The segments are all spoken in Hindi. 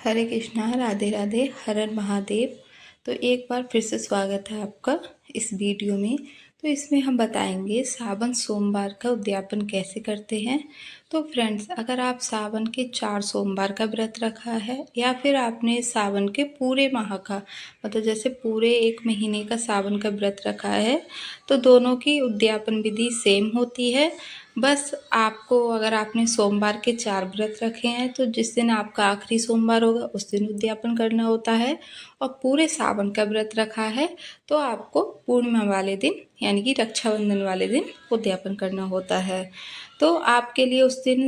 हरे कृष्णा, राधे राधे, हर हर महादेव। तो एक बार फिर से स्वागत है आपका इस वीडियो में। तो इसमें हम बताएंगे सावन सोमवार का उद्यापन कैसे करते हैं। तो फ्रेंड्स, अगर आप सावन के 4 सोमवार का व्रत रखा है या फिर आपने सावन के पूरे माह का मतलब जैसे पूरे 1 महीने का सावन का व्रत रखा है, तो दोनों की उद्यापन विधि सेम होती है। बस आपको, अगर आपने सोमवार के 4 व्रत रखे हैं तो जिस दिन आपका आखिरी सोमवार होगा उस दिन उद्यापन करना होता है, और पूरे सावन का व्रत रखा है तो आपको पूर्णिमा वाले दिन यानी कि रक्षाबंधन वाले दिन उद्यापन करना होता है। तो आपके लिए उस दिन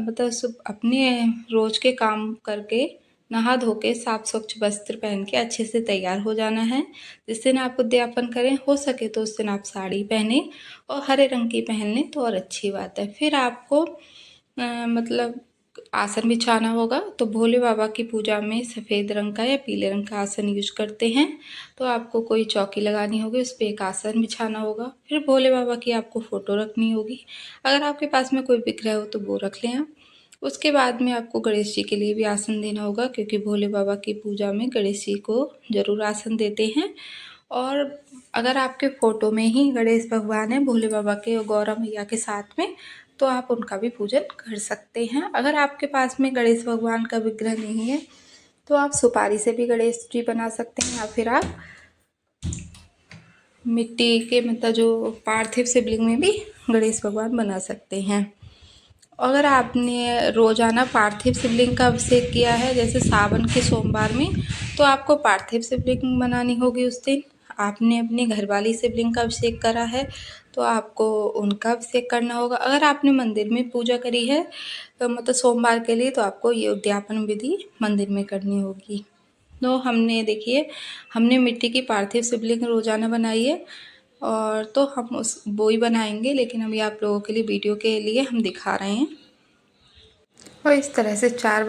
मतलब अपने रोज के काम करके नहा धो के साफ स्वच्छ वस्त्र पहन के अच्छे से तैयार हो जाना है। जिस दिन आप उद्यापन करें, हो सके तो उस दिन आप साड़ी पहने और हरे रंग की पहन लें तो और अच्छी बात है। फिर आपको मतलब आसन बिछाना होगा। तो भोले बाबा की पूजा में सफ़ेद रंग का या पीले रंग का आसन यूज करते हैं। तो आपको कोई चौकी लगानी होगी, उस पर एक आसन बिछाना होगा। फिर भोले बाबा की आपको फ़ोटो रखनी होगी। अगर आपके पास में कोई विग्रह हो तो वो रख लें आप। उसके बाद में आपको गणेश जी के लिए भी आसन देना होगा, क्योंकि भोले बाबा की पूजा में गणेश जी को ज़रूर आसन देते हैं। और अगर आपके फ़ोटो में ही गणेश भगवान है भोले बाबा के और गौरा मैया के साथ में, तो आप उनका भी पूजन कर सकते हैं। अगर आपके पास में गणेश भगवान का विग्रह नहीं है तो आप सुपारी से भी गणेश जी बना सकते हैं, या फिर आप मिट्टी के मतलब जो पार्थिव शिवलिंग में भी गणेश भगवान बना सकते हैं। अगर आपने रोज़ाना पार्थिव शिवलिंग का अभिषेक किया है जैसे सावन के सोमवार में, तो आपको पार्थिव शिवलिंग बनानी होगी उस दिन। आपने अपनी घरवाली शिवलिंग का अभिषेक करा है तो आपको उनका अभिषेक करना होगा। अगर आपने मंदिर में पूजा करी है तो मतलब सोमवार के लिए, तो आपको ये उद्यापन विधि मंदिर में करनी होगी। तो देखिए, हमने मिट्टी की पार्थिव शिवलिंग रोज़ाना बनाई है, और तो हम उस वो ही बनाएंगे, लेकिन अभी आप लोगों के लिए वीडियो के लिए हम दिखा रहे हैं। और इस तरह से 4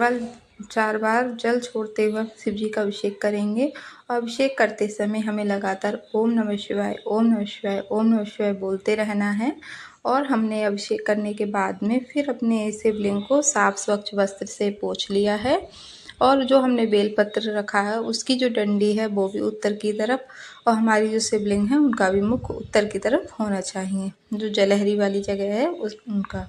बार जल छोड़ते हुए शिव जी का अभिषेक करेंगे। और अभिषेक करते समय हमें लगातार ओम नमः शिवाय, ओम नमः शिवाय, ओम नमः शिवाय बोलते रहना है। और हमने अभिषेक करने के बाद में फिर अपने शिवलिंग को साफ स्वच्छ वस्त्र से पोंछ लिया है। और जो हमने बेलपत्र रखा है उसकी जो डंडी है वो भी उत्तर की तरफ, और हमारी जो शिवलिंग है उनका भी मुख उत्तर की तरफ होना चाहिए, जो जलहरी वाली जगह है उनका।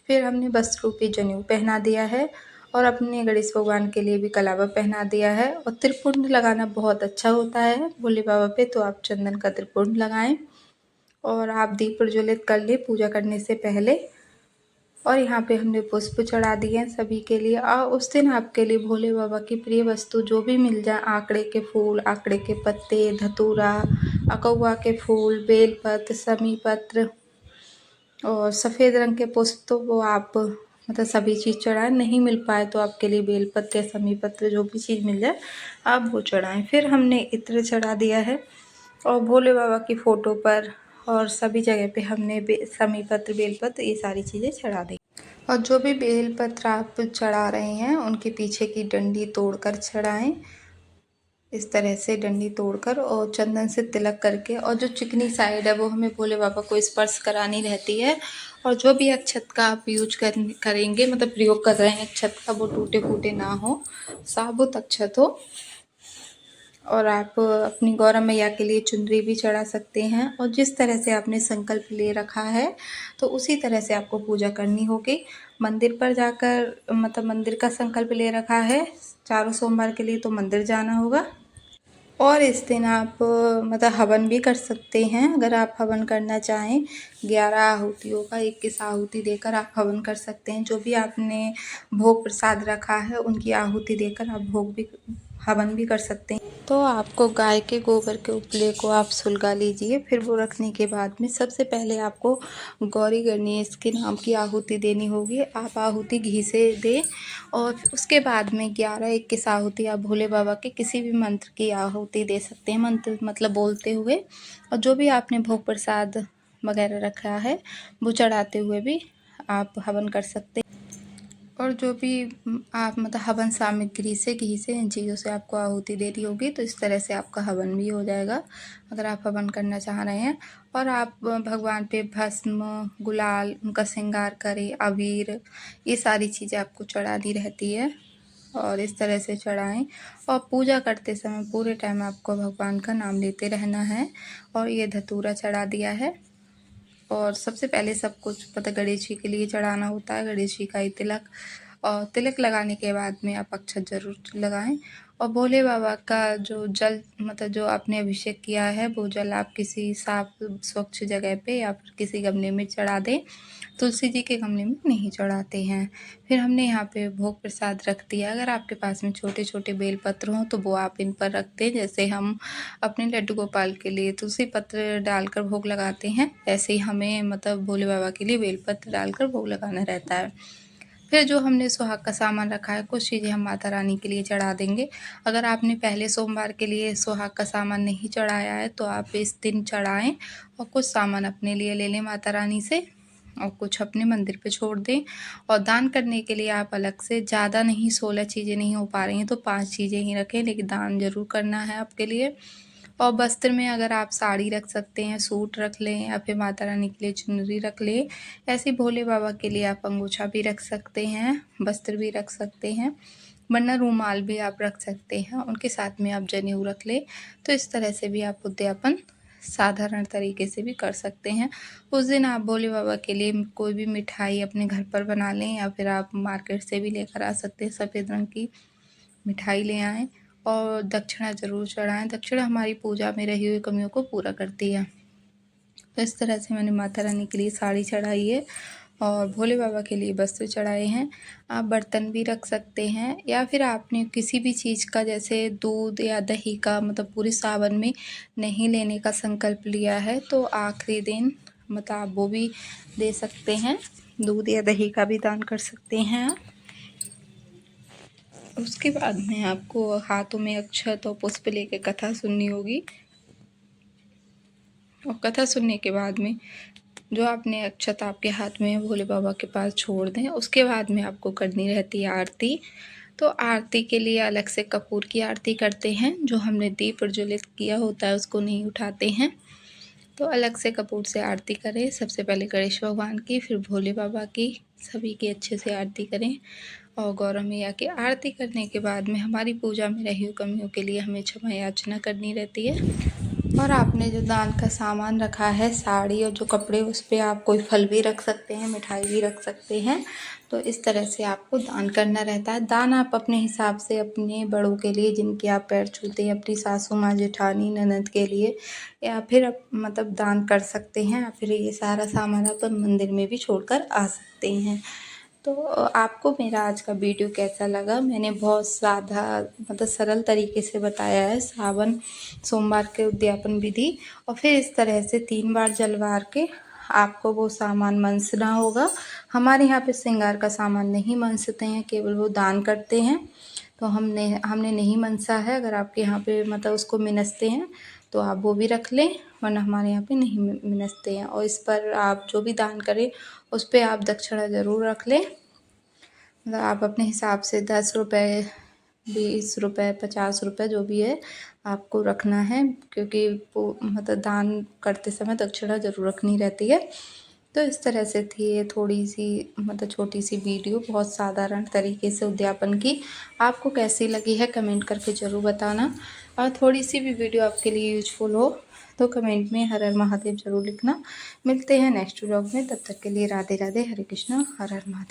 फिर हमने वस्त्र रूपी जनेऊ पहना दिया है, और अपने गणेश भगवान के लिए भी कलावा पहना दिया है। और त्रिपुंड लगाना बहुत अच्छा होता है भोले बाबा पे, तो आप चंदन का त्रिपुंड लगाएं। और आप दीप प्रज्वलित कर ले पूजा करने से पहले। और यहाँ पे हमने पुष्प चढ़ा दिए हैं सभी के लिए। और उस दिन आपके लिए भोले बाबा की प्रिय वस्तु जो भी मिल जाए, आंकड़े के फूल, आंकड़े के पत्ते, धतूरा, अकौआ के फूल, बेलपत्र, समी पत्र और सफ़ेद रंग के पुष्प, तो वो आप मतलब सभी चीज़ चढ़ाएं। नहीं मिल पाए तो आपके लिए बेलपत्र या समी पत्र जो भी चीज़ मिल जाए आप वो चढ़ाएं। फिर हमने इत्र चढ़ा दिया है, और भोले बाबा की फ़ोटो पर और सभी जगह पे हमने समी पत्र, बेलपत्र, ये सारी चीज़ें चढ़ा दी। और जो भी बेलपत्र आप चढ़ा रहे हैं उनके पीछे की डंडी तोड़कर चढ़ाएं, इस तरह से डंडी तोड़कर और चंदन से तिलक करके। और जो चिकनी साइड है वो हमें भोले बाबा को स्पर्श करानी रहती है। और जो भी अक्षत का आप यूज करेंगे मतलब प्रयोग कर रहे हैं अक्षत का, वो टूटे फूटे ना हो, साबुत अक्षत हो। और आप अपनी गौरा मैया के लिए चुनरी भी चढ़ा सकते हैं। और जिस तरह से आपने संकल्प ले रखा है तो उसी तरह से आपको पूजा करनी होगी। मंदिर पर जाकर मतलब मंदिर का संकल्प ले रखा है 4 सोमवार के लिए, तो मंदिर जाना होगा। और इस दिन आप मतलब हवन भी कर सकते हैं। अगर आप हवन करना चाहें, 11 आहुतियों का 21 आहुति देकर आप हवन कर सकते हैं। जो भी आपने भोग प्रसाद रखा है उनकी आहुति देकर आप हवन भी कर सकते हैं। तो आपको गाय के गोबर के उपले को आप सुलगा लीजिए। फिर वो रखने के बाद में सबसे पहले आपको गौरी गणेश के नाम की आहुति देनी होगी। आप आहुति घी से दें, और उसके बाद में 11-21 आहुति आप भोले बाबा के किसी भी मंत्र की आहुति दे सकते हैं, मंत्र मतलब बोलते हुए। और जो भी आपने भोग प्रसाद वगैरह रखा है वो चढ़ाते हुए भी आप हवन कर सकते हैं। और जो भी आप मतलब हवन सामग्री से, घी से, इन चीज़ों से आपको आहुति देनी होगी, तो इस तरह से आपका हवन भी हो जाएगा अगर आप हवन करना चाह रहे हैं। और आप भगवान पे भस्म, गुलाल, उनका श्रृंगार करें, अबीर, ये सारी चीज़ें आपको चढ़ानी रहती है। और इस तरह से चढ़ाएं। और पूजा करते समय पूरे टाइम आपको भगवान का नाम लेते रहना है। और ये धतूरा चढ़ा दिया है। और सबसे पहले सब कुछ पता गणेश जी के लिए चढ़ाना होता है, गणेश जी का ही तिलक। और तिलक लगाने के बाद में आप अक्षत ज़रूर लगाएं। और भोले बाबा का जो जल जो आपने अभिषेक किया है वो जल आप किसी साफ स्वच्छ जगह पे या फिर किसी गमले में चढ़ा दें। तुलसी जी के गमले में नहीं चढ़ाते हैं। फिर हमने यहाँ पे भोग प्रसाद रख दिया। अगर आपके पास में छोटे छोटे बेलपत्र हों तो वो आप इन पर रख दें। जैसे हम अपने लड्डू गोपाल के लिए तुलसी पत्र डालकर भोग लगाते हैं, ऐसे ही हमें भोले बाबा के लिए बेलपत्र डालकर भोग लगाना रहता है। फिर जो हमने सुहाग का सामान रखा है कुछ चीज़ें हम माता रानी के लिए चढ़ा देंगे। अगर आपने पहले सोमवार के लिए सुहाग का सामान नहीं चढ़ाया है तो आप इस दिन चढ़ाएं और कुछ सामान अपने लिए ले लें माता रानी से और कुछ अपने मंदिर पे छोड़ दें। और दान करने के लिए आप अलग से ज़्यादा नहीं, 16 चीज़ें नहीं हो पा रही हैं तो 5 चीज़ें ही रखें, लेकिन दान ज़रूर करना है आपके लिए। और वस्त्र में अगर आप साड़ी रख सकते हैं, सूट रख लें या फिर माता रानी के लिए चुनरी रख लें। ऐसे भोले बाबा के लिए आप अंगूछा भी रख सकते हैं, वस्त्र भी रख सकते हैं, वरना रूमाल भी आप रख सकते हैं, उनके साथ में आप जनेऊ रख लें। तो इस तरह से भी आप उद्यापन साधारण तरीके से भी कर सकते हैं। उस दिन आप भोले बाबा के लिए कोई भी मिठाई अपने घर पर बना लें या फिर आप मार्केट से भी लेकर आ सकते हैं, सफ़ेद रंग की मिठाई ले आएँ। और दक्षिणा ज़रूर चढ़ाएँ। दक्षिणा हमारी पूजा में रही हुई कमियों को पूरा करती है। तो इस तरह से मैंने माता रानी के लिए साड़ी चढ़ाई है और भोले बाबा के लिए वस्त्र चढ़ाए हैं। आप बर्तन भी रख सकते हैं या फिर आपने किसी भी चीज़ का जैसे दूध या दही का पूरे सावन में नहीं लेने का संकल्प लिया है तो आखिरी दिन आप वो भी दे सकते हैं, दूध या दही का भी दान कर सकते हैं। उसके बाद में आपको हाथों में अक्षत और पुष्प लेके कथा सुननी होगी। और कथा सुनने के बाद में जो आपने अक्षत आपके हाथ में भोले बाबा के पास छोड़ दें, उसके बाद में आपको करनी रहती है आरती। तो आरती के लिए अलग से कपूर की आरती करते हैं, जो हमने दीप प्रज्वलित किया होता है उसको नहीं उठाते हैं। तो अलग से कपूर से आरती करें, सबसे पहले गणेश भगवान की, फिर भोले बाबा की, सभी की अच्छे से आरती करें। और गौरव मैया की आरती करने के बाद में हमारी पूजा में रही हुई कमियों के लिए हमें क्षमा याचना करनी रहती है। और आपने जो दान का सामान रखा है, साड़ी और जो कपड़े, उस पर आप कोई फल भी रख सकते हैं, मिठाई भी रख सकते हैं। तो इस तरह से आपको दान करना रहता है। दान आप अपने हिसाब से अपने बड़ों के लिए जिनके आप पैर छूते हैं, अपनी सासू माँ, जेठानी, ननद के लिए, या फिर दान कर सकते हैं, या फिर ये सारा सामान आप मंदिर में भी छोड़कर आ सकते हैं। तो आपको मेरा आज का वीडियो कैसा लगा? मैंने बहुत सादा सरल तरीके से बताया है सावन सोमवार के उद्यापन विधि। और फिर इस तरह से 3 बार जलवार के आपको वो सामान मनसना होगा। हमारे यहाँ पे श्रृंगार का सामान नहीं मनसते हैं, केवल वो दान करते हैं। तो हमने नहीं मनसा है। अगर आपके यहाँ पे उसको मिनसते हैं तो आप वो भी रख लें, वरना हमारे यहाँ पे नहीं मिनसते हैं। और इस पर आप जो भी दान करें उस पर आप दक्षिणा ज़रूर रख लें। आप अपने हिसाब से 10 रुपये, 20 रुपये, 50 रुपये जो भी है आपको रखना है, क्योंकि वो दान करते समय दक्षिणा ज़रूर रखनी रहती है। तो इस तरह से थी ये थोड़ी सी छोटी सी वीडियो, बहुत साधारण तरीके से उद्यापन की। आपको कैसी लगी है कमेंट करके ज़रूर बताना। और थोड़ी सी भी वीडियो आपके लिए यूजफुल हो तो कमेंट में हर हर महादेव ज़रूर लिखना। मिलते हैं नेक्स्ट व्लॉग में, तब तक के लिए राधे राधे, हरे कृष्णा, हर हर महादेव।